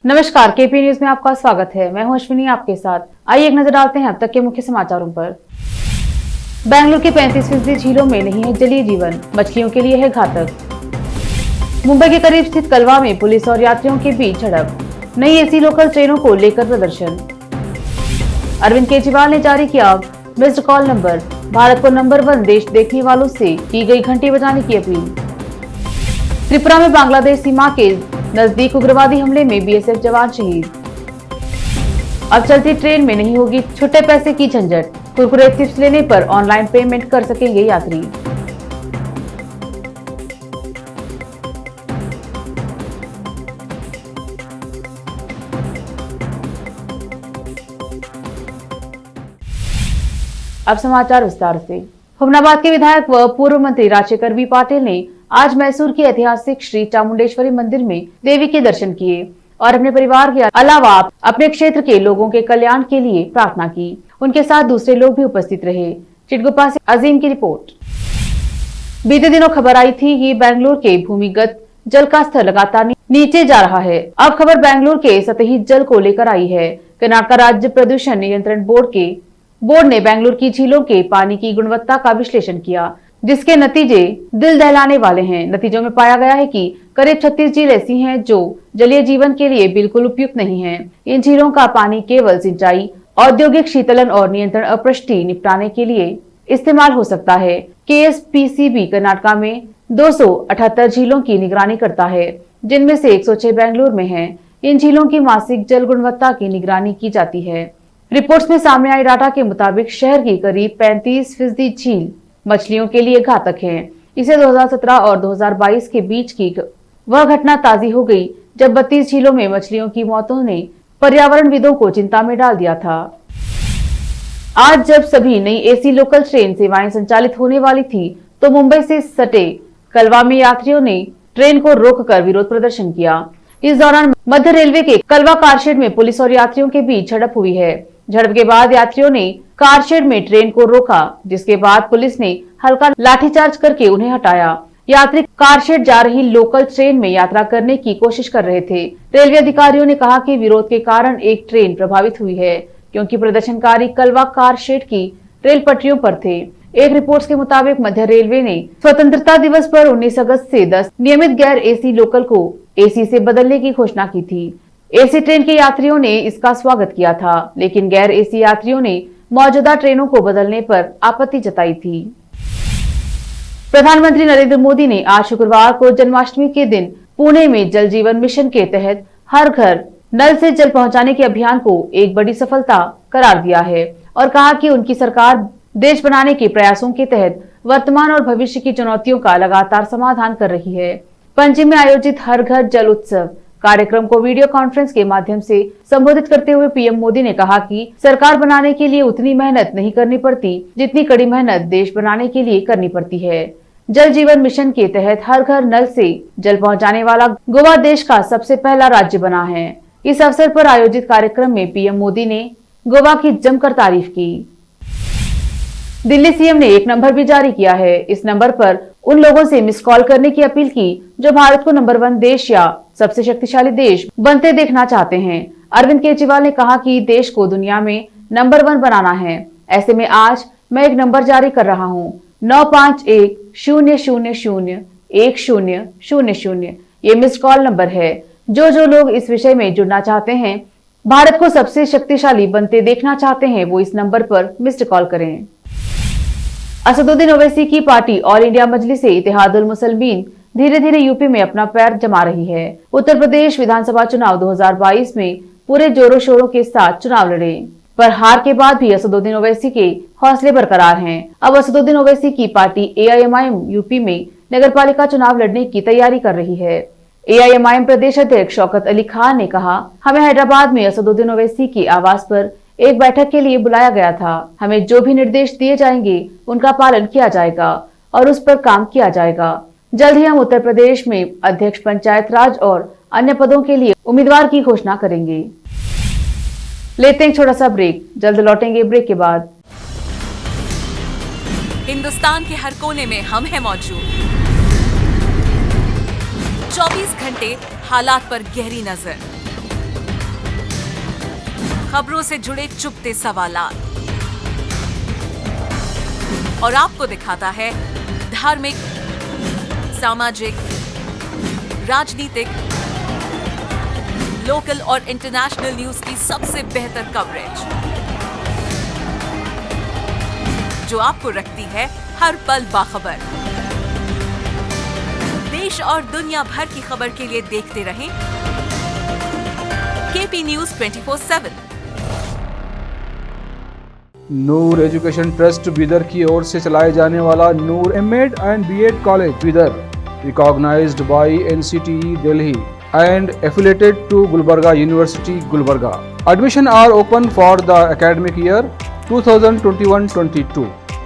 नमस्कार, KP news में आपका स्वागत है। मैं हूं अश्विनी आपके साथ। आइए एक नजर डालते हैं अब तक के मुख्य समाचारों पर। बेंगलुरु के 35% झीलों में नहीं है जलीय जीवन, मछलियों के लिए है घातक। मुंबई के करीब स्थित कलवा में पुलिस और यात्रियों के बीच झड़प, नई एसी लोकल ट्रेनों को लेकर प्रदर्शन। अरविंद केजरीवाल ने जारी किया मिस्ड कॉल नंबर, भारत को नंबर 1 देश देखने वालों से की गई घंटी बजाने की अपील। त्रिपुरा में बांग्लादेश सीमा के नजदीक उग्रवादी हमले में बीएसएफ जवान शहीद। अब चलती ट्रेन में नहीं होगी छुट्टे पैसे की झंझट, कुरकुरे चिप्स लेने पर ऑनलाइन पेमेंट कर सकेंगे यात्री। अब समाचार विस्तार से। हुमनाबाद के विधायक व पूर्व मंत्री राजशेखर वी पाटिल ने आज मैसूर के ऐतिहासिक श्री चामुंडेश्वरी मंदिर में देवी के दर्शन किए और अपने परिवार के अलावा अपने क्षेत्र के लोगों के कल्याण के लिए प्रार्थना की। उनके साथ दूसरे लोग भी उपस्थित रहे। चिटगुप्पा से अजीम की रिपोर्ट। बीते दिनों खबर आई थी कि बेंगलुरु के भूमिगत जल का स्तर लगातार नीचे जा रहा है। अब खबर बेंगलुरु के सतही जल को लेकर आई है। कर्नाटक राज्य प्रदूषण नियंत्रण बोर्ड ने बेंगलुरु की झीलों के पानी की गुणवत्ता का विश्लेषण किया, जिसके नतीजे दिल दहलाने वाले हैं। नतीजों में पाया गया है कि करीब 36 झील ऐसी हैं जो जलीय जीवन के लिए बिल्कुल उपयुक्त नहीं हैं। इन झीलों का पानी केवल सिंचाई, औद्योगिक शीतलन और नियंत्रण अपशिष्ट निपटाने के लिए इस्तेमाल हो सकता है। केएसपीसीबी कर्नाटक में 278 झीलों की निगरानी करता है, जिनमें से 106 बेंगलुरु में है। इन झीलों की मासिक जल गुणवत्ता की निगरानी की जाती है। रिपोर्ट्स में सामने आई डाटा के मुताबिक शहर की करीब 35% झील मछलियों के लिए घातक हैं। इसे 2017 और 2022 के बीच की वह घटना ताजी हो गई जब 32 झीलों में मछलियों की मौतों ने पर्यावरणविदों को चिंता में डाल दिया था। आज जब सभी नई एसी लोकल ट्रेन सेवाएं संचालित होने वाली थी, तो मुंबई से सटे कलवा में यात्रियों ने ट्रेन को रोककर विरोध प्रदर्शन किया। इस दौरान मध्य रेलवे के कलवा कारशेड में पुलिस और यात्रियों के बीच झड़प हुई है। झड़प के बाद यात्रियों ने कारशेड में ट्रेन को रोका, जिसके बाद पुलिस ने हल्का लाठीचार्ज करके उन्हें हटाया। यात्री कारशेड जा रही लोकल ट्रेन में यात्रा करने की कोशिश कर रहे थे। रेलवे अधिकारियों ने कहा कि विरोध के कारण एक ट्रेन प्रभावित हुई है, क्योंकि प्रदर्शनकारी कलवा कारशेड की रेल पटरियों पर थे। एक रिपोर्ट के मुताबिक मध्य रेलवे ने स्वतंत्रता दिवस पर 19 अगस्त से 10 नियमित गैर एसी लोकल को एसी से बदलने की घोषणा की थी। एसी ट्रेन के यात्रियों ने इसका स्वागत किया था, लेकिन गैर एसी यात्रियों ने मौजूदा ट्रेनों को बदलने पर आपत्ति जताई थी। प्रधानमंत्री नरेंद्र मोदी ने आज शुक्रवार को जन्माष्टमी के दिन पुणे में जल जीवन मिशन के तहत हर घर नल से जल पहुंचाने के अभियान को एक बड़ी सफलता करार दिया है और कहा कि उनकी सरकार देश बनाने के प्रयासों के तहत वर्तमान और भविष्य की चुनौतियों का लगातार समाधान कर रही है। पणजी में आयोजित हर घर जल उत्सव कार्यक्रम को वीडियो कॉन्फ्रेंस के माध्यम से संबोधित करते हुए पीएम मोदी ने कहा कि सरकार बनाने के लिए उतनी मेहनत नहीं करनी पड़ती जितनी कड़ी मेहनत देश बनाने के लिए करनी पड़ती है। जल जीवन मिशन के तहत हर घर नल से जल पहुंचाने वाला गोवा देश का सबसे पहला राज्य बना है। इस अवसर पर आयोजित कार्यक्रम में पीएम मोदी ने गोवा की जमकर तारीफ की। दिल्ली सीएम ने एक नंबर भी जारी किया है। इस नंबर पर उन लोगों से मिस कॉल करने की अपील की जो भारत को नंबर 1 देश या सबसे शक्तिशाली देश बनते देखना चाहते हैं। अरविंद केजरीवाल ने कहा कि देश को दुनिया में नंबर 1 बनाना है। ऐसे में आज मैं एक नंबर जारी कर रहा हूँ, 9510001000। ये मिस कॉल नंबर है। जो लोग इस विषय में जुड़ना चाहते हैं, भारत को सबसे शक्तिशाली बनते देखना चाहते हैं, वो इस नंबर पर मिस्ड कॉल करें। असदुद्दीन ओवैसी की पार्टी ऑल इंडिया मजलिस-ए इत्तेहादुल मुसलिमीन धीरे धीरे यूपी में अपना पैर जमा रही है। उत्तर प्रदेश विधानसभा चुनाव 2022 में पूरे जोरों शोरों के साथ चुनाव लड़े, पर हार के बाद भी असदुद्दीन ओवैसी के हौसले बरकरार हैं। अब असदुद्दीन ओवैसी की पार्टी एआईएमआईएम यूपी में नगरपालिका चुनाव लड़ने की तैयारी कर रही है। एआईएमआईएम प्रदेश अध्यक्ष शौकत अली खान ने कहा, हमें हैदराबाद में असदुद्दीन ओवैसी की आवास पर एक बैठक के लिए बुलाया गया था। हमें जो भी निर्देश दिए जाएंगे उनका पालन किया जाएगा और उस पर काम किया जाएगा। जल्द ही हम उत्तर प्रदेश में अध्यक्ष पंचायत राज और अन्य पदों के लिए उम्मीदवार की घोषणा करेंगे। लेते हैं छोटा सा ब्रेक, जल्द लौटेंगे ब्रेक के बाद। हिंदुस्तान के हर कोने में हम हैं मौजूद। 24 घंटे हालात पर गहरी नजर, खबरों से जुड़े चुपते सवालात और आपको दिखाता है धार्मिक, सामाजिक, राजनीतिक, लोकल और इंटरनेशनल न्यूज की सबसे बेहतर कवरेज, जो आपको रखती है हर पल बाखबर। देश और दुनिया भर की खबर के लिए देखते रहें KP news 24/7। Noor education trust Bidar की ओर से चलाए जाने वाला Noor MEd and BEd college Bidar, recognised by NCTE Delhi and affiliated to Gulbarga University, Gulbarga. Admission are open for the academic year 2021-22.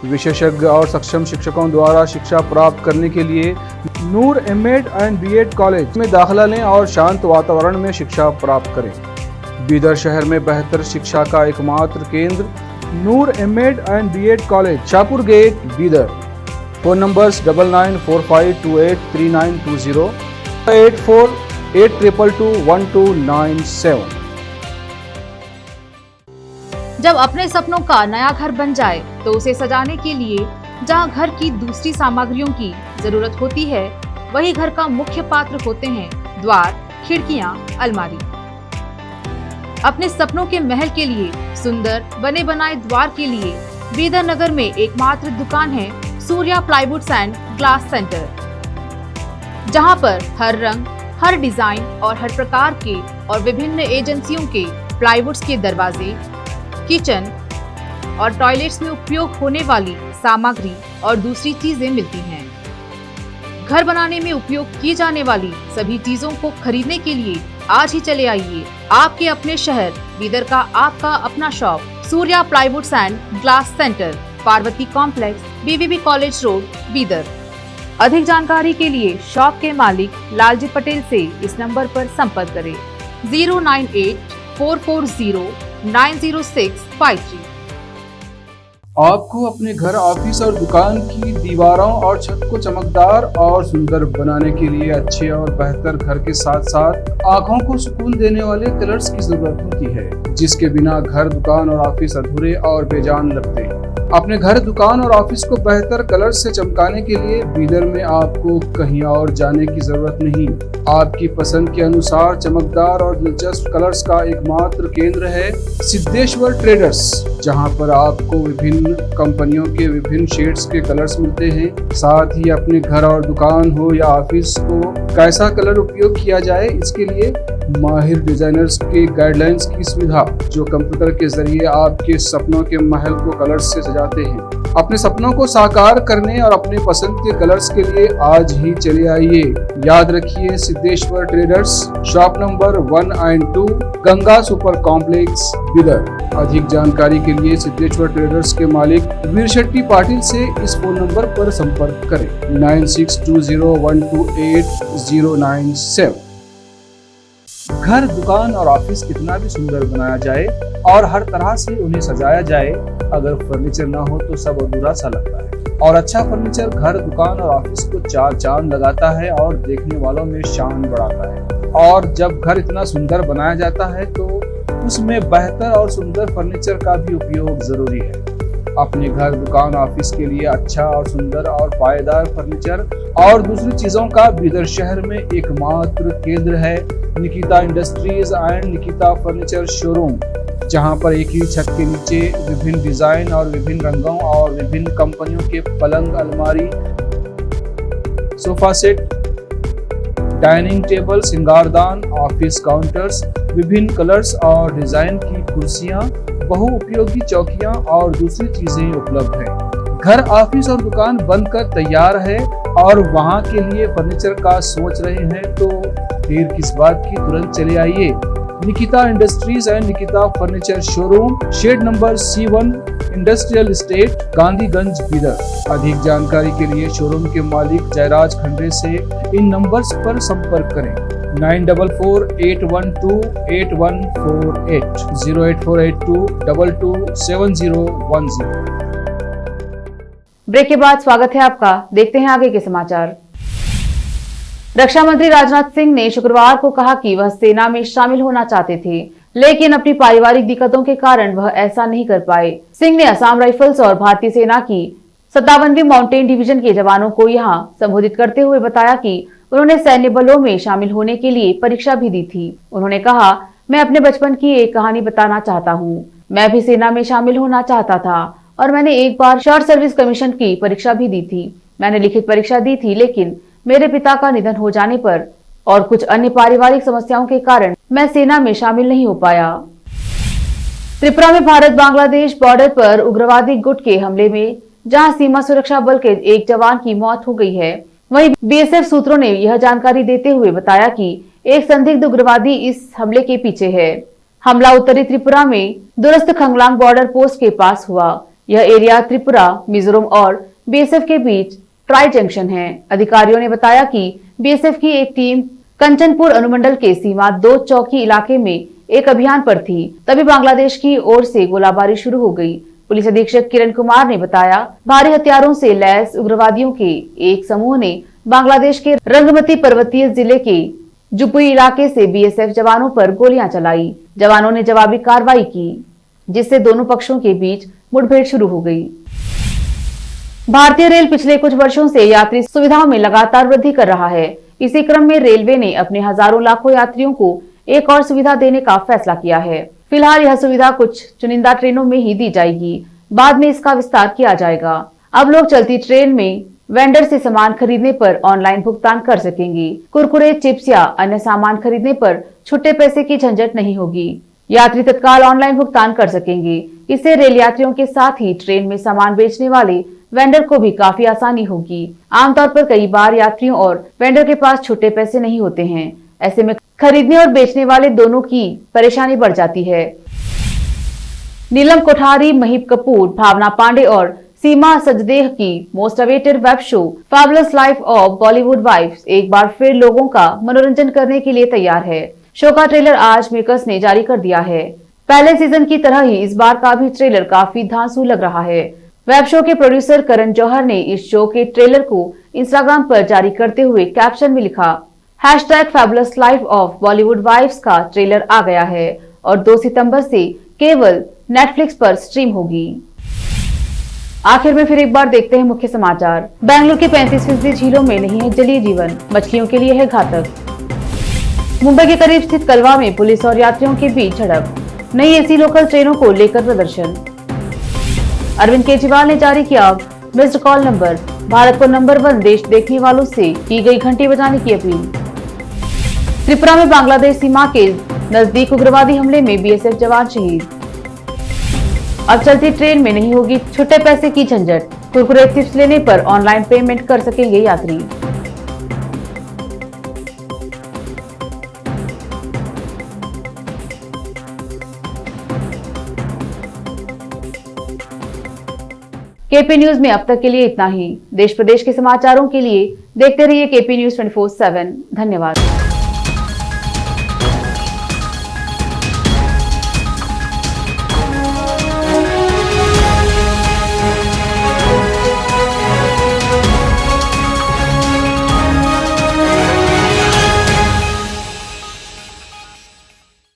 विशेषज्ञ और सक्षम शिक्षकों द्वारा शिक्षा प्राप्त करने के लिए नूर एमएड एंड बीएड कॉलेज में दाखिला लें और शांत वातावरण में शिक्षा प्राप्त करें। बीदर शहर में बेहतर शिक्षा का एकमात्र केंद्र Noor MEd and BEd college, Shahpur gate, Bidar. Phone numbers 9945283920, 8482221297। जब अपने सपनों का नया घर बन जाए तो उसे सजाने के लिए जहां घर की दूसरी सामग्रियों की जरूरत होती है, वही घर का मुख्य पात्र होते हैं द्वार, खिड़कियां, अलमारी। अपने सपनों के महल के लिए सुंदर बने बनाए द्वार के लिए बीदर नगर में एकमात्र दुकान है Surya plywoods and glass centre, जहां पर हर रंग, हर डिजाइन और हर प्रकार के और विभिन्न एजेंसियों के प्लाईवुड्स के दरवाजे, किचन और टॉयलेट्स में उपयोग होने वाली सामग्री और दूसरी चीजें मिलती हैं। घर बनाने में उपयोग की जाने वाली सभी चीजों को खरीदने के लिए आज ही चले आइए आपके अपने शहर बीदर का आपका अपना shop Surya plywoods and glass centre, Parvati complex, BVB college road, Bidar. अधिक जानकारी के लिए शॉप के मालिक लालजी पटेल से इस नंबर पर संपर्क करें 09844090653। आपको अपने घर, ऑफिस और दुकान की दीवारों और छत को चमकदार और सुंदर बनाने के लिए अच्छे और बेहतर घर के साथ साथ आंखों को सुकून देने वाले कलर्स की जरूरत होती है, जिसके बिना घर, दुकान और ऑफिस अधूरे और बेजान लगते हैं। अपने घर, दुकान और ऑफिस को बेहतर कलर से चमकाने के लिए बीदर में आपको कहीं और जाने की जरूरत नहीं। आपकी पसंद के अनुसार चमकदार और दिलचस्प कलर्स का एकमात्र केंद्र है सिद्धेश्वर ट्रेडर्स, जहां पर आपको विभिन्न कंपनियों के विभिन्न शेड्स के कलर्स मिलते हैं। साथ ही अपने घर और दुकान हो या ऑफिस को कैसा कलर उपयोग किया जाए, इसके लिए माहिर डिजाइनर्स के गाइडलाइंस की सुविधा, जो कंप्यूटर के जरिए आपके सपनों के महल को कलर्स से सजाते हैं। अपने सपनों को साकार करने और अपने पसंद के कलर्स के लिए आज ही चले आइए। याद रखिए, Siddheshwar traders, shop number 1 and 2, Ganga super complex, Bidar. अधिक जानकारी के लिए सिद्धेश्वर ट्रेडर्स के मालिक वीर शेट्टी पाटिल से इस फोन नंबर पर संपर्क करें 9620128097। घर, दुकान और ऑफिस कितना भी सुंदर बनाया जाए और हर तरह से उन्हें सजाया जाए, अगर फर्नीचर ना हो तो सब अधूरा सा लगता है। और अच्छा फर्नीचर घर, दुकान और ऑफिस को चार चांद लगाता है और देखने वालों में शान बढ़ाता है। और जब घर इतना सुंदर बनाया जाता है तो उसमें बेहतर और सुंदर फर्नीचर का भी उपयोग जरूरी है। अपने घर, दुकान, ऑफिस के लिए अच्छा और सुंदर और पायदार फर्नीचर और दूसरी चीजों का बीदर शहर में एकमात्र केंद्र है Nikita industries and Nikita furniture showroom, जहां पर एक ही छत के नीचे विभिन्न डिजाइन और विभिन्न रंगों और विभिन्न कंपनियों के पलंग, अलमारी, सोफा सेट, डाइनिंग टेबल, सिंगारदान, ऑफिस काउंटर्स, विभिन्न कलर्स और डिजाइन की कुर्सियां, बहुउपयोगी चौकियां और दूसरी चीजें उपलब्ध हैं। घर, ऑफिस और दुकान बनकर तैयार है और वहां के लिए फर्नीचर का सोच रहे हैं तो देर किस बात की, तुरंत चले आइए। Nikita industries and Nikita furniture showroom, shed number C1, industrial estate, Gandhiganj, Bidar. अधिक जानकारी के लिए शोरूम के मालिक जयराज खंडे से इन नंबर्स पर संपर्क करें 9448128148, 08482227010। ब्रेक के बाद स्वागत है आपका। देखते हैं आगे के समाचार। रक्षा मंत्री राजनाथ सिंह ने शुक्रवार को कहा कि वह सेना में शामिल होना चाहते थे, लेकिन अपनी पारिवारिक दिक्कतों के कारण वह ऐसा नहीं कर पाए। सिंह ने असम राइफल्स और भारतीय सेना की 57वीं माउंटेन डिवीजन के जवानों को यहां संबोधित करते हुए बताया कि उन्होंने सैन्य बलों में शामिल होने के लिए परीक्षा भी दी थी। उन्होंने कहा, मैं अपने बचपन की एक कहानी बताना चाहता हूँ। मैं भी सेना में शामिल होना चाहता था और मैंने एक बार शॉर्ट सर्विस कमीशन की परीक्षा भी दी थी। मैंने लिखित परीक्षा दी थी, लेकिन मेरे पिता का निधन हो जाने पर और कुछ अन्य पारिवारिक समस्याओं के कारण मैं सेना में शामिल नहीं हो पाया। त्रिपुरा में भारत बांग्लादेश बॉर्डर पर उग्रवादी गुट के हमले में जहां सीमा सुरक्षा बल के एक जवान की मौत हो गई है, वहीं बीएसएफ सूत्रों ने यह जानकारी देते हुए बताया कि एक संदिग्ध उग्रवादी इस हमले के पीछे है। हमला उत्तरी त्रिपुरा में दूरस्थ खंगलांग बॉर्डर पोस्ट के पास हुआ। यह एरिया त्रिपुरा, मिजोरम और बीएसएफ के बीच ट्राई जंक्शन है। अधिकारियों ने बताया कि बीएसएफ की एक टीम कंचनपुर अनुमंडल के सीमा 2 चौकी इलाके में एक अभियान पर थी, तभी बांग्लादेश की ओर से गोलाबारी शुरू हो गई। पुलिस अधीक्षक किरण कुमार ने बताया, भारी हथियारों से लैस उग्रवादियों के एक समूह ने बांग्लादेश के रंगमती पर्वतीय जिले के जुपुई इलाके से बीएसएफ जवानों पर गोलियां चलाई। जवानों ने जवाबी कार्रवाई की, जिससे दोनों पक्षों के बीच मुठभेड़ शुरू हो गई। भारतीय रेल पिछले कुछ वर्षों से यात्री सुविधाओं में लगातार वृद्धि कर रहा है। इसी क्रम में रेलवे ने अपने हजारों लाखों यात्रियों को एक और सुविधा देने का फैसला किया है। फिलहाल यह सुविधा कुछ चुनिंदा ट्रेनों में ही दी जाएगी, बाद में इसका विस्तार किया जाएगा। अब लोग चलती ट्रेन में वेंडर से सामान खरीदने पर ऑनलाइन भुगतान कर सकेंगे। कुरकुरे, चिप्स या अन्य सामान खरीदने पर छुट्टे पैसे की झंझट नहीं होगी। यात्री तत्काल ऑनलाइन भुगतान कर सकेंगे। इससे रेल यात्रियों के साथ ही ट्रेन में सामान बेचने वाले वेंडर को भी काफी आसानी होगी। आमतौर पर कई बार यात्रियों और वेंडर के पास छुट्टे पैसे नहीं होते हैं। ऐसे में खरीदने और बेचने वाले दोनों की परेशानी बढ़ जाती है। नीलम कोठारी, महीप कपूर, भावना पांडे और सीमा सचदेह की most awaited web show fabulous life of Bollywood wives एक बार फिर लोगों का मनोरंजन करने के लिए तैयार है। शो का ट्रेलर आज मेकर्स ने जारी कर दिया है। पहले सीजन की तरह ही इस बार का भी ट्रेलर काफी धांसू लग रहा है। वेब शो के प्रोड्यूसर करण जौहर ने इस शो के ट्रेलर को इंस्टाग्राम पर जारी करते हुए कैप्शन में लिखा, #fabulous life of Bollywood wives का ट्रेलर आ गया है और 2 सितंबर से केवल नेटफ्लिक्स पर स्ट्रीम होगी। आखिर में फिर एक बार देखते हैं मुख्य समाचार। बेंगलुरु के 35% झीलों में नहीं है जलीय जीवन, मछलियों के लिए है घातक। मुंबई के करीब स्थित कलवा में पुलिस और यात्रियों के बीच झड़प, नई एसी लोकल ट्रेनों को लेकर प्रदर्शन। अरविंद केजरीवाल ने जारी किया मिस्ड कॉल नंबर, भारत को नंबर 1 देश देखने वालों से की गई घंटी बजाने की अपील। त्रिपुरा में बांग्लादेश सीमा के नजदीक उग्रवादी हमले में बीएसएफ जवान शहीद। अब चलती ट्रेन में नहीं होगी छुट्टे पैसे की झंझट, कुरकुरे चिप्स लेने पर ऑनलाइन पेमेंट कर सकेंगे यात्री। केपी न्यूज में अब तक के लिए इतना ही। देश प्रदेश के समाचारों के लिए देखते रहिए केपी न्यूज 24/7। धन्यवाद।